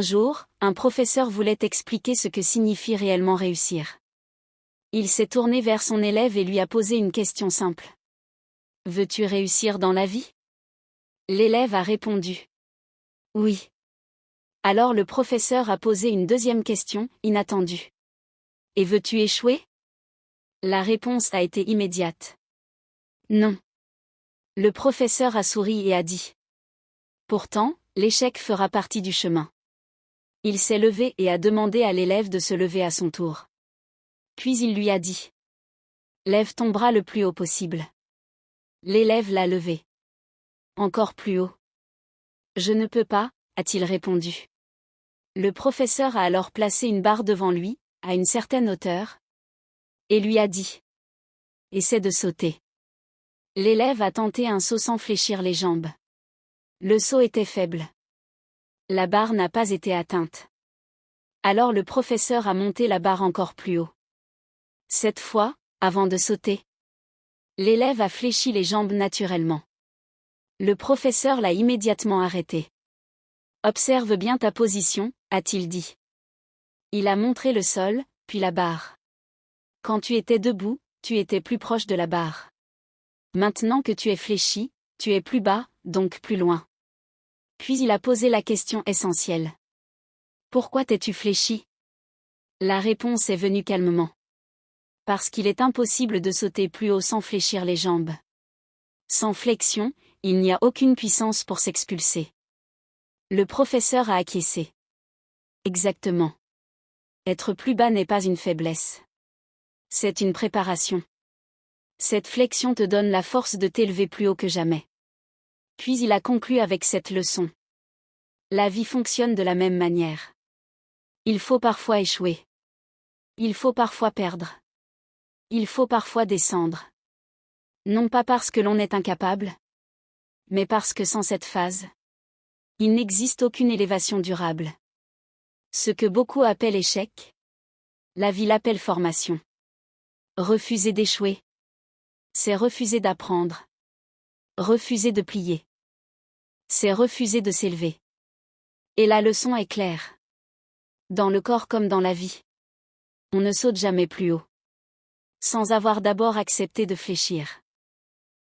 Un jour, un professeur voulait expliquer ce que signifie réellement réussir. Il s'est tourné vers son élève et lui a posé une question simple. Veux-tu réussir dans la vie? L'élève a répondu. Oui. Alors le professeur a posé une deuxième question, inattendue. Et veux-tu échouer? La réponse a été immédiate. Non. Le professeur a souri et a dit. Pourtant, l'échec fera partie du chemin. Il s'est levé et a demandé à l'élève de se lever à son tour. Puis il lui a dit. Lève ton bras le plus haut possible. L'élève l'a levé. Encore plus haut. Je ne peux pas, a-t-il répondu. Le professeur a alors placé une barre devant lui, à une certaine hauteur, et lui a dit. Essaie de sauter. L'élève a tenté un saut sans fléchir les jambes. Le saut était faible. La barre n'a pas été atteinte. Alors le professeur a monté la barre encore plus haut. Cette fois, avant de sauter, l'élève a fléchi les jambes naturellement. Le professeur l'a immédiatement arrêté. Observe bien ta position, a-t-il dit. Il a montré le sol, puis la barre. Quand tu étais debout, tu étais plus proche de la barre. Maintenant que tu es fléchi, tu es plus bas, donc plus loin. Puis il a posé la question essentielle. Pourquoi t'es-tu fléchi? La réponse est venue calmement. Parce qu'il est impossible de sauter plus haut sans fléchir les jambes. Sans flexion, il n'y a aucune puissance pour s'expulser. Le professeur a acquiescé. Exactement. Être plus bas n'est pas une faiblesse. C'est une préparation. Cette flexion te donne la force de t'élever plus haut que jamais. Puis il a conclu avec cette leçon. La vie fonctionne de la même manière. Il faut parfois échouer. Il faut parfois perdre. Il faut parfois descendre. Non pas parce que l'on est incapable, mais parce que sans cette phase, il n'existe aucune élévation durable. Ce que beaucoup appellent échec, la vie l'appelle formation. Refuser d'échouer, c'est refuser d'apprendre. Refuser de plier, c'est refuser de s'élever. Et la leçon est claire. Dans le corps comme dans la vie, on ne saute jamais plus haut, sans avoir d'abord accepté de fléchir.